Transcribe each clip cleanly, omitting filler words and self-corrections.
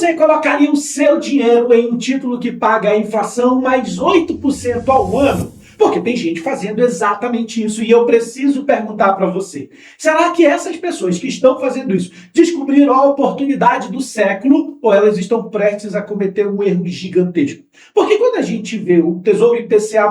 Você colocaria o seu dinheiro em um título que paga a inflação mais 8% ao ano? Porque tem gente fazendo exatamente isso e eu preciso perguntar para você. Será que essas pessoas que estão fazendo isso descobriram a oportunidade do século ou elas estão prestes a cometer um erro gigantesco? Porque quando a gente vê o Tesouro IPCA+,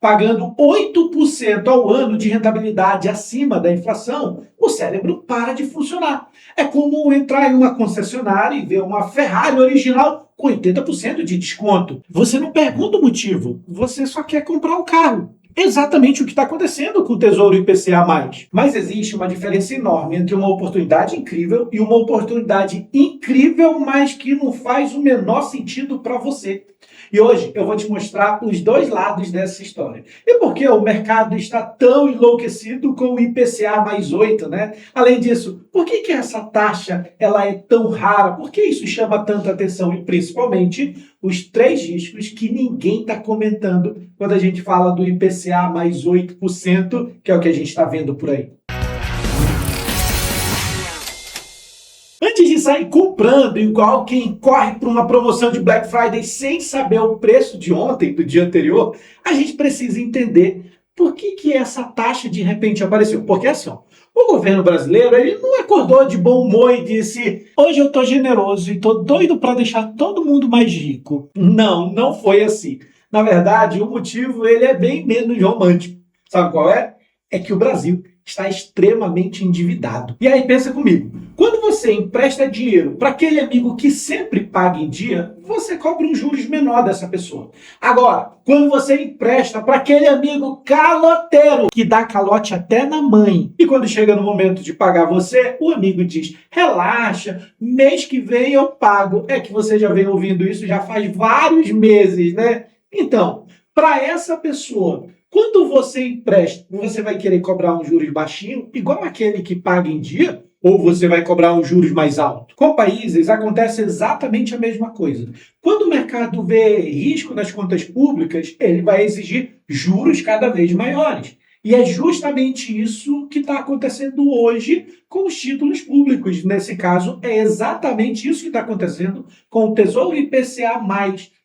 pagando 8% ao ano de rentabilidade acima da inflação, o cérebro para de funcionar. É como entrar em uma concessionária e ver uma Ferrari original com 80% de desconto. Você não pergunta o motivo, você só quer comprar o carro. Exatamente o que está acontecendo com o Tesouro IPCA+. Mas existe uma diferença enorme entre uma oportunidade incrível e uma oportunidade incrível, mas que não faz o menor sentido para você. E hoje eu vou te mostrar os dois lados dessa história. E por que o mercado está tão enlouquecido com o IPCA mais 8, né? Além disso, por que essa taxa ela é tão rara? Por que isso chama tanta atenção? E principalmente os três riscos que ninguém está comentando quando a gente fala do IPCA mais 8%, que é o que a gente está vendo por aí. Antes de sair comprando igual quem corre para uma promoção de Black Friday sem saber o preço de ontem, do dia anterior, a gente precisa entender por que essa taxa de repente apareceu. Porque assim, ó, o governo brasileiro ele não acordou de bom humor e disse: hoje eu estou generoso e estou doido para deixar todo mundo mais rico. Não, não foi assim. Na verdade, o motivo ele é bem menos romântico. Sabe qual é? É que o Brasil está extremamente endividado. E aí pensa comigo, quando você empresta dinheiro para aquele amigo que sempre paga em dia, você cobra um juros menor dessa pessoa. Agora, quando você empresta para aquele amigo caloteiro, que dá calote até na mãe, e quando chega no momento de pagar você, o amigo diz: relaxa, mês que vem eu pago. É que você já vem ouvindo isso já faz vários meses, né? Então, para essa pessoa, quando você empresta, você vai querer cobrar um juros baixinho, igual aquele que paga em dia, ou você vai cobrar um juros mais alto? Com países acontece exatamente a mesma coisa. Quando o mercado vê risco nas contas públicas, ele vai exigir juros cada vez maiores. E é justamente isso que está acontecendo hoje com os títulos públicos. Nesse caso, é exatamente isso que está acontecendo com o Tesouro IPCA+,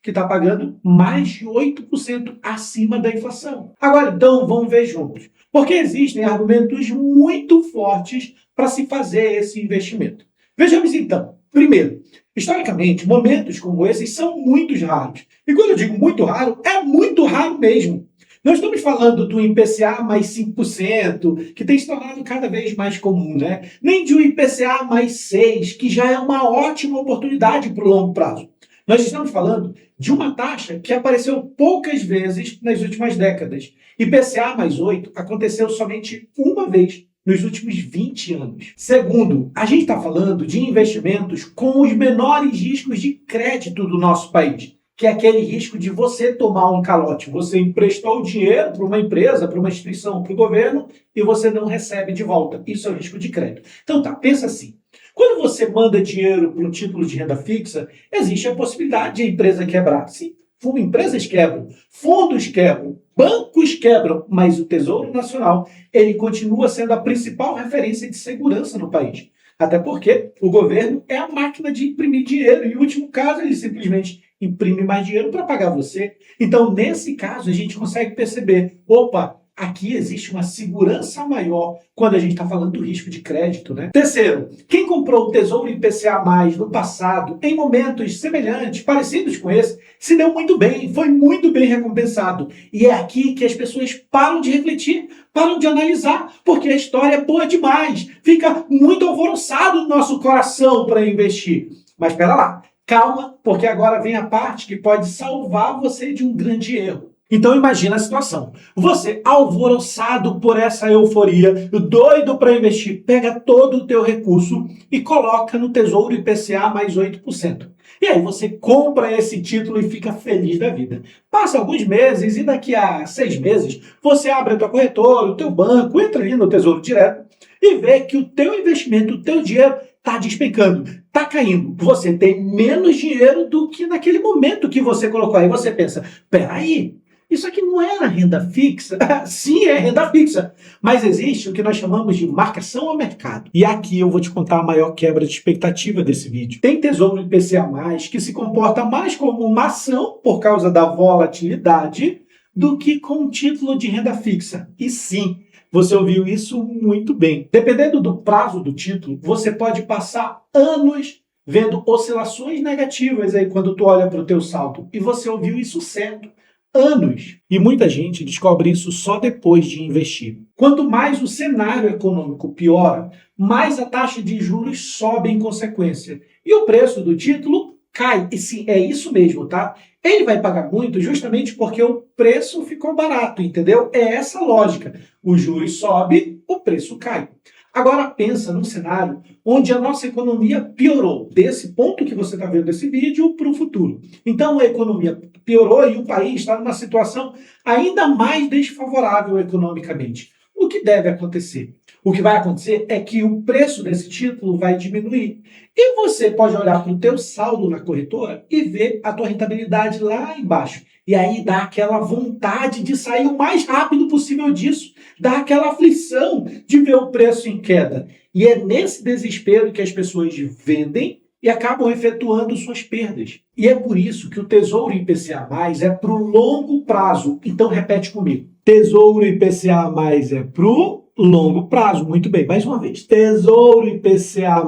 que está pagando mais de 8% acima da inflação. Agora, então, vamos ver juntos. Porque existem argumentos muito fortes para se fazer esse investimento. Vejamos então. Primeiro, historicamente, momentos como esses são muito raros. E quando eu digo muito raro, é muito raro mesmo. Não estamos falando do IPCA mais 5%, que tem se tornado cada vez mais comum, né? Nem de um IPCA mais 6%, que já é uma ótima oportunidade para o longo prazo. Nós estamos falando de uma taxa que apareceu poucas vezes nas últimas décadas. IPCA mais 8 aconteceu somente uma vez nos últimos 20 anos. Segundo, a gente está falando de investimentos com os menores riscos de crédito do nosso país, que é aquele risco de você tomar um calote. Você emprestou dinheiro para uma empresa, para uma instituição, para o governo, e você não recebe de volta. Isso é o risco de crédito. Então tá, pensa assim. Quando você manda dinheiro para um título de renda fixa, existe a possibilidade de a empresa quebrar. Sim, empresas quebram, fundos quebram, bancos quebram, mas o Tesouro Nacional ele continua sendo a principal referência de segurança no país. Até porque o governo é a máquina de imprimir dinheiro. E, em último caso, ele simplesmente imprime mais dinheiro para pagar você. Então, nesse caso, a gente consegue perceber, opa, aqui existe uma segurança maior quando a gente está falando do risco de crédito, né? Terceiro, quem comprou o Tesouro IPCA+, no passado, em momentos semelhantes, parecidos com esse, se deu muito bem, foi muito bem recompensado. E é aqui que as pessoas param de refletir, param de analisar, porque a história é boa demais. Fica muito alvoroçado no nosso coração para investir. Mas espera lá, calma, porque agora vem a parte que pode salvar você de um grande erro. Então imagina a situação. Você, alvoroçado por essa euforia, doido para investir, pega todo o teu recurso e coloca no Tesouro IPCA mais 8%. E aí você compra esse título e fica feliz da vida. Passa alguns meses e daqui a 6 meses você abre a tua corretora, o teu banco, entra ali no Tesouro Direto e vê que o teu investimento, o teu dinheiro está despencando, está caindo. Você tem menos dinheiro do que naquele momento que você colocou. Aí você pensa, peraí, Isso aqui não era renda fixa? Sim, é renda fixa, mas existe o que nós chamamos de marcação ao mercado. E aqui eu vou te contar a maior quebra de expectativa desse vídeo. Tem Tesouro IPCA+, que se comporta mais como uma ação por causa da volatilidade do que com um título de renda fixa. E sim, você ouviu isso muito bem. Dependendo do prazo do título, você pode passar anos vendo oscilações negativas aí quando tu olha para o teu saldo. E você ouviu isso certo. Anos. E muita gente descobre isso só depois de investir. Quanto mais o cenário econômico piora, mais a taxa de juros sobe em consequência. E o preço do título cai. E sim, é isso mesmo, tá? Ele vai pagar muito justamente porque o preço ficou barato, entendeu? É essa a lógica. Os juros sobem, o preço cai. Agora pensa num cenário onde a nossa economia piorou, desse ponto que você está vendo esse vídeo para o futuro. Então a economia piorou e o país está numa situação ainda mais desfavorável economicamente. O que deve acontecer? O que vai acontecer é que o preço desse título vai diminuir. E você pode olhar para o teu saldo na corretora e ver a tua rentabilidade lá embaixo. E aí dá aquela vontade de sair o mais rápido possível disso. Dá aquela aflição de ver o preço em queda. E é nesse desespero que as pessoas vendem e acabam efetuando suas perdas. E é por isso que o Tesouro IPCA+ é para o longo prazo. Então repete comigo. Tesouro IPCA+ é para o longo prazo. Muito bem, mais uma vez. Tesouro IPCA+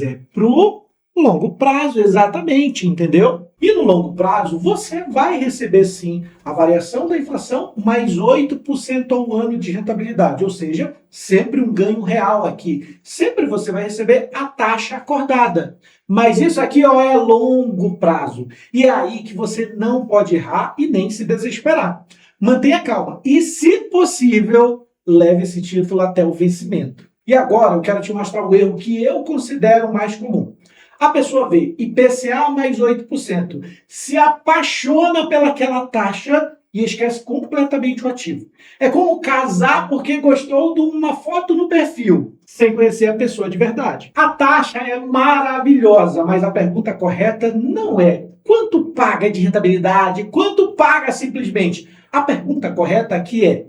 é para o longo prazo, exatamente, entendeu? E no longo prazo, você vai receber sim a variação da inflação mais 8% ao ano de rentabilidade, ou seja, sempre um ganho real aqui. Sempre você vai receber a taxa acordada. Mas isso aqui é longo prazo. E é aí que você não pode errar e nem se desesperar. Mantenha calma e, se possível, leve esse título até o vencimento. E agora eu quero te mostrar o erro que eu considero mais comum. A pessoa vê IPCA mais 8%, se apaixona pelaquela taxa e esquece completamente o ativo. É como casar porque gostou de uma foto no perfil, sem conhecer a pessoa de verdade. A taxa é maravilhosa, mas a pergunta correta não é quanto paga de rentabilidade, quanto paga simplesmente. A pergunta correta aqui é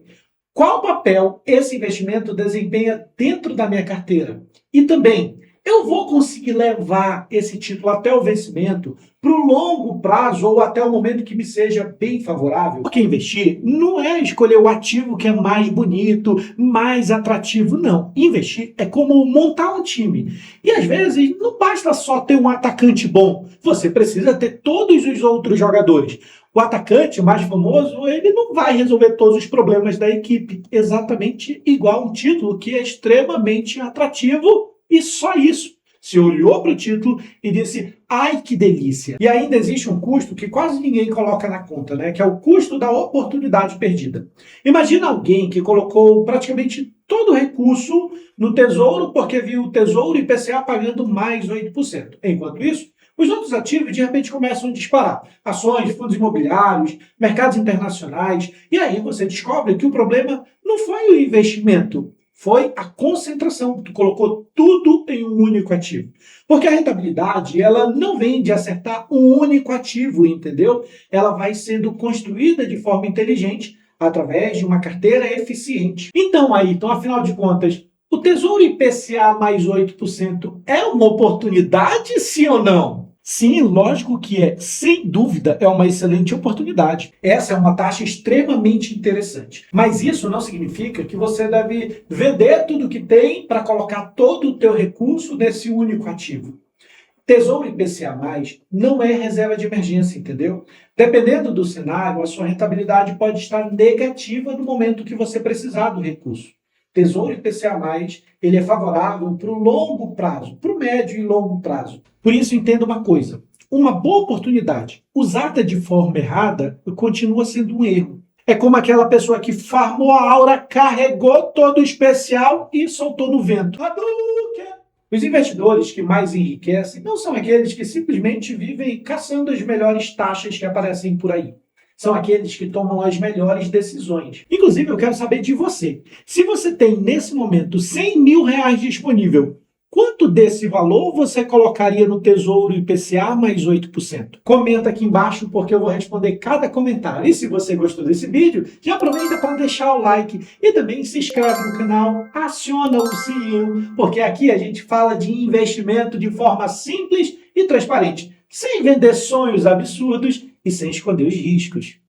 qual papel esse investimento desempenha dentro da minha carteira? E também, eu vou conseguir levar esse título até o vencimento para o longo prazo ou até o momento que me seja bem favorável? Porque investir não é escolher o ativo que é mais bonito, mais atrativo, não. Investir é como montar um time. E às vezes não basta só ter um atacante bom, você precisa ter todos os outros jogadores. O atacante mais famoso, ele não vai resolver todos os problemas da equipe, exatamente igual um título que é extremamente atrativo e só isso. Você olhou para o título e disse, ai que delícia. E ainda existe um custo que quase ninguém coloca na conta, né? Que é o custo da oportunidade perdida. Imagina alguém que colocou praticamente todo o recurso no Tesouro porque viu o Tesouro IPCA pagando mais 8%. Enquanto isso, os outros ativos de repente começam a disparar. Ações, fundos imobiliários, mercados internacionais. E aí você descobre que o problema não foi o investimento, foi a concentração. Tu colocou tudo em um único ativo. Porque a rentabilidade, ela não vem de acertar um único ativo, entendeu? Ela vai sendo construída de forma inteligente através de uma carteira eficiente. Então, afinal de contas, o Tesouro IPCA mais 8% é uma oportunidade, sim ou não? Sim, lógico que é. Sem dúvida, é uma excelente oportunidade. Essa é uma taxa extremamente interessante. Mas isso não significa que você deve vender tudo que tem para colocar todo o teu recurso nesse único ativo. Tesouro IPCA+, não é reserva de emergência, entendeu? Dependendo do cenário, a sua rentabilidade pode estar negativa no momento que você precisar do recurso. Tesouro IPCA+, ele é favorável para o longo prazo, para o médio e longo prazo. Por isso, entenda uma coisa, uma boa oportunidade usada de forma errada continua sendo um erro. É como aquela pessoa que farmou a aura, carregou todo o especial e soltou no vento. Os investidores que mais enriquecem não são aqueles que simplesmente vivem caçando as melhores taxas que aparecem por aí. São aqueles que tomam as melhores decisões. Inclusive, eu quero saber de você. Se você tem, nesse momento, R$ 100 mil disponível, Quanto desse valor você colocaria no Tesouro IPCA mais 8%? Comenta aqui embaixo porque eu vou responder cada comentário. E se você gostou desse vídeo, já aproveita para deixar o like e também se inscreve no canal, aciona o sininho, porque aqui a gente fala de investimento de forma simples e transparente, sem vender sonhos absurdos e sem esconder os riscos.